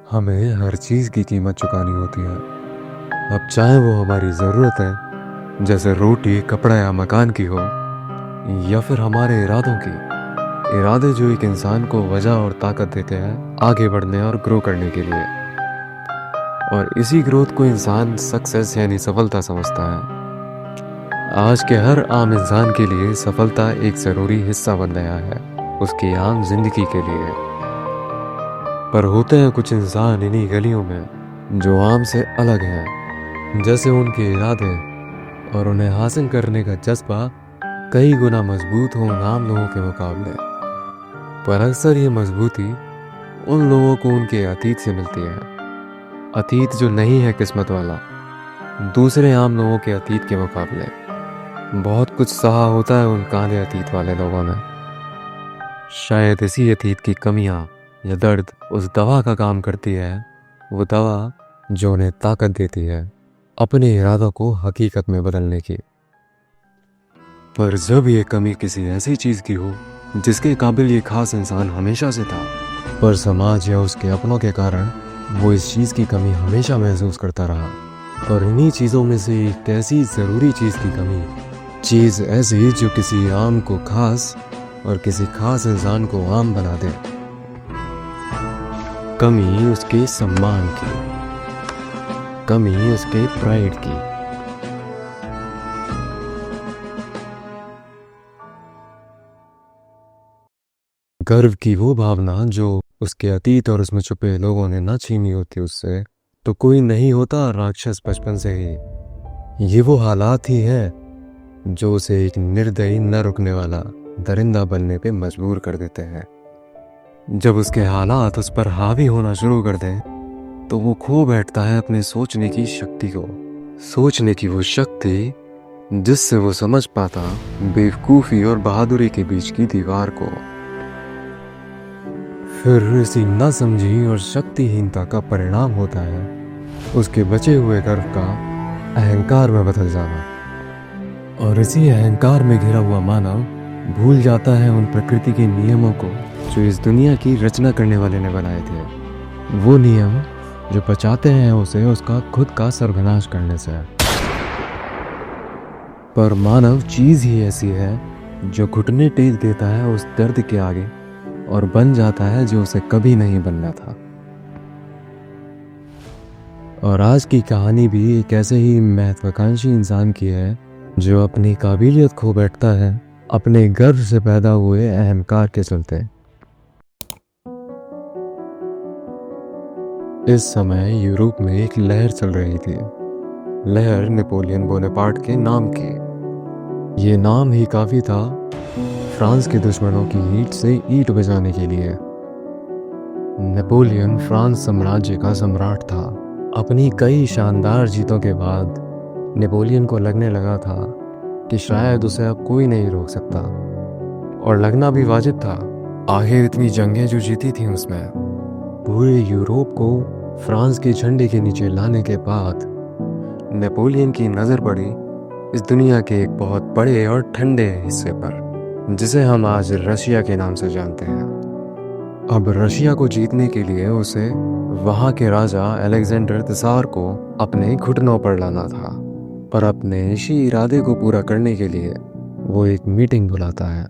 हमें हर चीज़ की कीमत चुकानी होती है। अब चाहे वो हमारी ज़रूरत है, जैसे रोटी, कपड़ा या मकान की हो, या फिर हमारे इरादों की। इरादे जो एक इंसान को वजह और ताकत देते हैं आगे बढ़ने और ग्रो करने के लिए। और इसी ग्रोथ को इंसान सक्सेस यानी सफलता समझता है। आज के हर आम इंसान के लिए सफलता एक ज़रूरी हिस्सा बन गया है, उसकी आम जिंदगी के लिए। पर होते हैं कुछ इंसान इन्हीं गलियों में जो आम से अलग हैं, जैसे उनके इरादे और उन्हें हासिल करने का जज्बा कई गुना मजबूत हो आम लोगों के मुकाबले। पर अक्सर ये मजबूती उन लोगों को उनके अतीत से मिलती है, अतीत जो नहीं है किस्मत वाला। दूसरे आम लोगों के अतीत के मुकाबले बहुत कुछ सहा होता है उन काले अतीत वाले लोगों ने। शायद इसी अतीत की कमियां या दर्द उस दवा का काम करती है, वो दवा जो उन्हें ताकत देती है अपने इरादों को हकीकत में बदलने की। पर जब ये कमी किसी ऐसी चीज की हो जिसके काबिल ये खास इंसान हमेशा से था, पर समाज या उसके अपनों के कारण वो इस चीज की कमी हमेशा महसूस करता रहा। और इन्हीं चीजों में से एक ऐसी जरूरी चीज की कमी, चीज ऐसी जो किसी आम को खास और किसी खास इंसान को आम बना दे। कमी उसके सम्मान की, कमी उसके प्राइड की। गर्व की वो भावना जो उसके अतीत और उसमें छुपे लोगों ने ना छीनी होती उससे, तो कोई नहीं होता राक्षस बचपन से ही। ये वो हालात ही है जो उसे एक निर्दयी न रुकने वाला दरिंदा बनने पे मजबूर कर देते हैं। जब उसके हालात उस पर हावी होना शुरू कर दें तो वो खो बैठता है अपने सोचने की शक्ति को, सोचने की वो शक्ति जिससे वो समझ पाता बेवकूफ़ी और बहादुरी के बीच की दीवार को। फिर इसी न समझी और शक्तिहीनता का परिणाम होता है उसके बचे हुए गर्व का अहंकार में बदल जाना। और इसी अहंकार में घिरा हुआ मानव भूल जाता है उन प्रकृति के नियमों को जो इस दुनिया की रचना करने वाले ने बनाए थे, वो नियम जो बचाते हैं उसे उसका खुद का सर्वनाश करने से। पर मानव चीज ही ऐसी है जो घुटने टेक देता है उस दर्द के आगे और बन जाता है जो उसे कभी नहीं बनना था। और आज की कहानी भी एक ऐसे ही महत्वाकांक्षी इंसान की है जो अपनी काबिलियत खो बैठता है अपने गर्व से पैदा हुए अहंकार के चलते। इस समय यूरोप में एक लहर चल रही थी, लहर नेपोलियन बोनापार्ट के नाम की। ये नाम ही काफी था फ्रांस के दुश्मनों की ईंट से ईंट बजाने के लिए। नेपोलियन फ्रांस साम्राज्य का सम्राट था। अपनी कई शानदार जीतों के बाद नेपोलियन को लगने लगा था कि शायद उसे अब कोई नहीं रोक सकता, और लगना भी वाजिब था। आखिर इतनी जंगें जो जीती थी उसमें पूरे यूरोप को फ्रांस के झंडे के नीचे लाने के बाद नेपोलियन की नज़र पड़ी इस दुनिया के एक बहुत बड़े और ठंडे हिस्से पर जिसे हम आज रशिया के नाम से जानते हैं। अब रशिया को जीतने के लिए उसे वहाँ के राजा अलेक्जेंडर तसार को अपने घुटनों पर लाना था। पर अपने इसी इरादे को पूरा करने के लिए वो एक मीटिंग बुलाता है।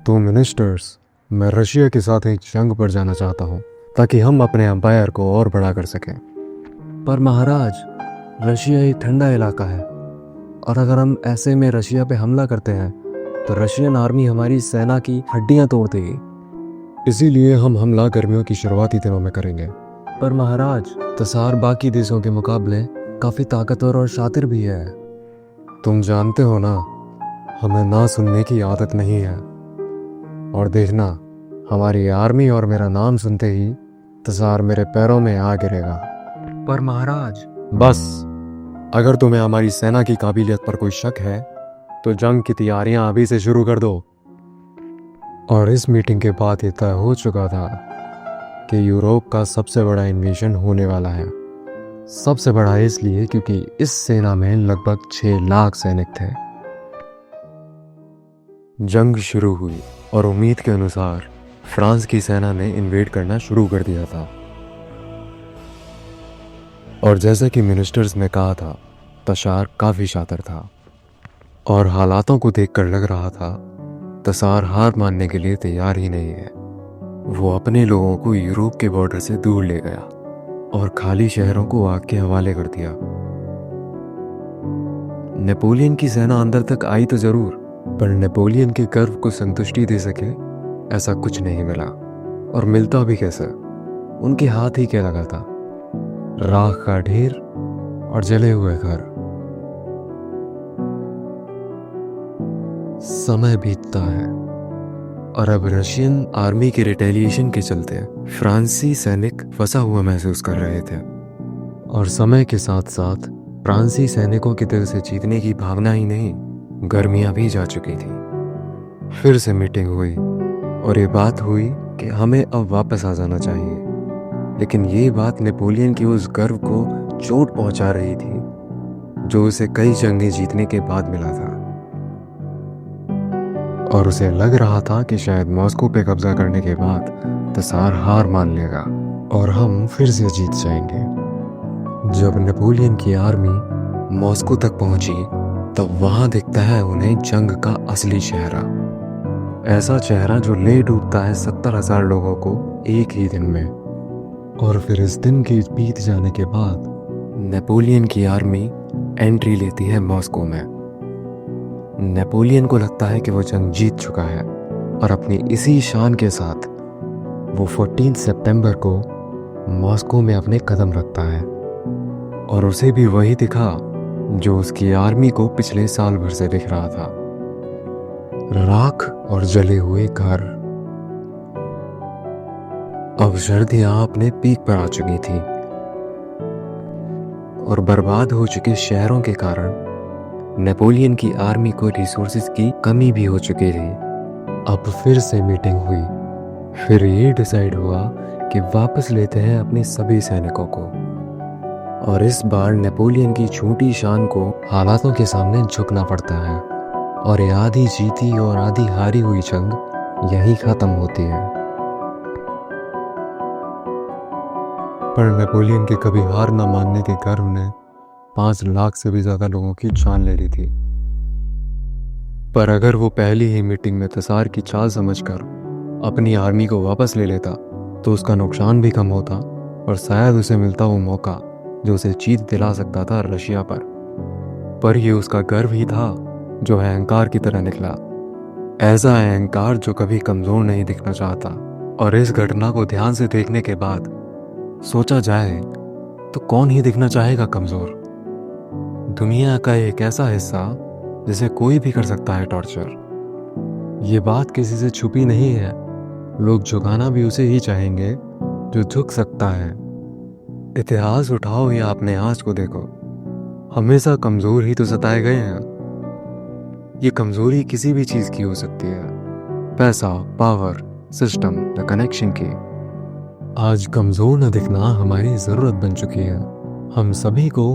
तो मिनिस्टर्स, मैं रशिया के साथ एक जंग पर जाना चाहता हूँ ताकि हम अपने अंपायर को और बड़ा कर सकें। पर महाराज, रशिया एक ठंडा इलाका है, और अगर हम ऐसे में रशिया पे हमला करते हैं तो रशियन आर्मी हमारी सेना की हड्डियां तोड़ देगी। इसीलिए हम हमला गर्मियों की शुरुआती दिनों में करेंगे। पर महाराज, तसार बाकी देशों के मुकाबले काफी ताकतवर और शातिर भी है। तुम जानते हो ना, हमें ना सुनने की आदत नहीं है। और देखना, हमारी आर्मी और मेरा नाम सुनते ही तसार मेरे पैरों में आ गिरेगा। पर महाराज, बस, अगर तुम्हें हमारी सेना की काबिलियत पर कोई शक है तो जंग की तैयारियां अभी से शुरू कर दो। और इस मीटिंग के बाद ये तय हो चुका था कि यूरोप का सबसे बड़ा इन्वेजन होने वाला है। सबसे बड़ा इसलिए क्योंकि इस सेना में लगभग 6 लाख सैनिक थे। जंग शुरू हुई और उम्मीद के अनुसार फ्रांस की सेना ने इन्वेड करना शुरू कर दिया था। और जैसा कि मिनिस्टर्स ने कहा था, तशार काफ़ी शातिर था और हालातों को देखकर लग रहा था तसार हार मानने के लिए तैयार ही नहीं है। वो अपने लोगों को यूरोप के बॉर्डर से दूर ले गया और खाली शहरों को आग के हवाले कर दिया। नेपोलियन की सेना अंदर तक आई तो जरूर, पर नेपोलियन के गर्व को संतुष्टि दे सके ऐसा कुछ नहीं मिला। और मिलता भी कैसे, उनके हाथ ही क्या लगा था, राख का ढेर और जले हुए घर। समय बीतता है और अब रशियन आर्मी के रिटेलिएशन के चलते फ्रांसीसी सैनिक फंसा हुआ महसूस कर रहे थे। और समय के साथ साथ फ्रांसीसी सैनिकों के दिल से जीतने की भावना ही नहीं, गर्मियां भी जा चुकी थी। फिर से मीटिंग हुई और ये बात हुई कि हमें अब वापस आ जाना चाहिए। लेकिन ये बात नेपोलियन की उस गर्व को चोट पहुंचा रही थी जो उसे कई जंगें जीतने के बाद मिला था। और उसे लग रहा था कि शायद मॉस्को पे कब्जा करने के बाद तसार हार मान लेगा और हम फिर से जीत जाएंगे। जब नेपोलियन की आर्मी मॉस्को तक पहुंची तब वहां दिखता है उन्हें जंग का असली चेहरा। ऐसा चेहरा जो ले डूबता है 70,000 लोगों को एक ही दिन में। और फिर इस दिन के बीत जाने के बाद नेपोलियन की आर्मी एंट्री लेती है मॉस्को में। नेपोलियन को लगता है कि वो जंग जीत चुका है और अपनी इसी शान के साथ वो 14 सितंबर को मॉस्को में अपने कदम रखता है। और उसे भी वही दिखा जो उसकी आर्मी को पिछले साल भर से दिख रहा था, राख और जले हुए घर। अब सर्दियां अपने पीक पर आ चुकी थी और बर्बाद हो चुके शहरों के कारण नेपोलियन की आर्मी को रिसोर्सेज की कमी भी हो चुकी थी। अब फिर से मीटिंग हुई। फिर ये डिसाइड हुआ कि वापस लेते हैं अपने सभी सैनिकों को। और इस बार नेपोलियन की छोटी शान को हालातों के सामने झुकना पड़ता है और ये आधी जीती और आधी हारी हुई जंग यही खत्म होती है। पर नेपोलियन के कभी हार न मानने के गर्व ने 5 लाख से भी ज्यादा लोगों की जान ले ली थी। पर अगर वो पहली ही मीटिंग में तसार की चाल समझकर अपनी आर्मी को वापस ले लेता तो उसका नुकसान भी कम होता और शायद उसे मिलता वो मौका जो उसे जीत दिला सकता था रशिया पर ये उसका गर्व ही था जो अहंकार की तरह निकला। ऐसा अहंकार जो कभी कमजोर नहीं दिखना चाहता। और इस घटना को ध्यान से देखने के बाद सोचा जाए तो कौन ही दिखना चाहेगा कमजोर। दुनिया का एक ऐसा हिस्सा जिसे कोई भी कर सकता है टॉर्चर। ये बात किसी से छुपी नहीं है। लोग झुकाना भी उसे ही चाहेंगे जो झुक सकता है। इतिहास उठाओ या अपने आज को देखो, हमेशा कमजोर ही तो सताए गए हैं। ये कमजोरी किसी भी चीज की हो सकती है, पैसा, पावर, सिस्टम या कनेक्शन की। आज कमजोर न दिखना हमारी जरूरत बन चुकी है। हम सभी को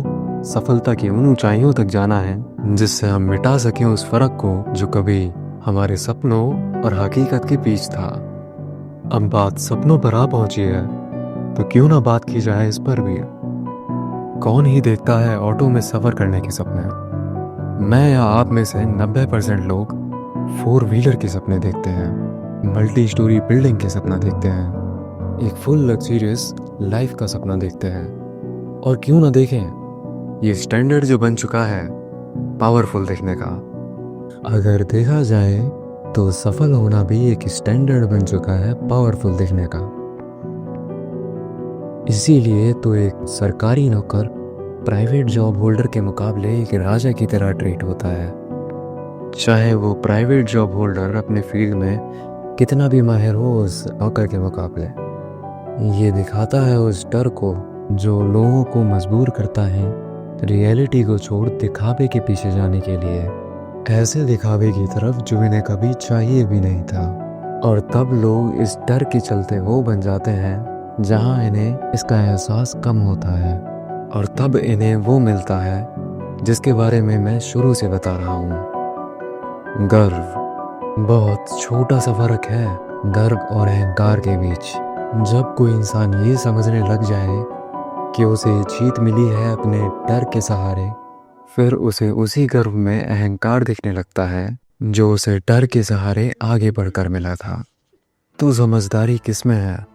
सफलता की उन ऊंचाइयों तक जाना है जिससे हम मिटा सकें उस फर्क को जो कभी हमारे सपनों और हकीकत के बीच था। अब बात सपनों पर आ पहुंची है तो क्यों ना बात की जाए इस पर भी। कौन ही देखता है ऑटो में सफर करने के सपने। मैं या आप में से 90% लोग 4 व्हीलर के सपने देखते हैं, मल्टी स्टोरी बिल्डिंग के सपना देखते हैं, एक फुल लग्जरियस लाइफ का सपना देखते हैं। और क्यों ना देखें, ये स्टैंडर्ड जो बन चुका है पावरफुल दिखने का। अगर देखा जाए तो सफल होना भी एक स्टैंडर्ड बन चुका है पावरफुल दिखने का। इसीलिए तो एक सरकारी नौकर प्राइवेट जॉब होल्डर के मुकाबले एक राजा की तरह ट्रीट होता है, चाहे वो प्राइवेट जॉब होल्डर अपने फील्ड में कितना भी माहिर हो उस नौकर के मुकाबले। ये दिखाता है उस डर को जो लोगों को मजबूर करता है रियलिटी को छोड़ दिखावे के पीछे जाने के लिए, ऐसे दिखावे की तरफ जो इन्हें कभी चाहिए भी नहीं था। और तब लोग इस डर के चलते वो बन जाते हैं जहां इन्हें इसका एहसास कम होता है। और तब इन्हें वो मिलता है जिसके बारे में मैं शुरू से बता रहा हूँ, गर्व। बहुत छोटा सा फर्क है गर्व और अहंकार के बीच। जब कोई इंसान ये समझने लग जाए कि उसे जीत मिली है अपने डर के सहारे, फिर उसे उसी गर्व में अहंकार दिखने लगता है जो उसे डर के सहारे आगे बढ़कर मिला था। तो समझदारी किस में है?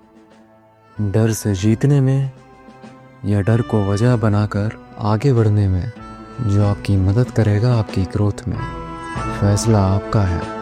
डर से जीतने में, या डर को वजह बनाकर आगे बढ़ने में जो आपकी मदद करेगा आपकी ग्रोथ में? फैसला आपका है।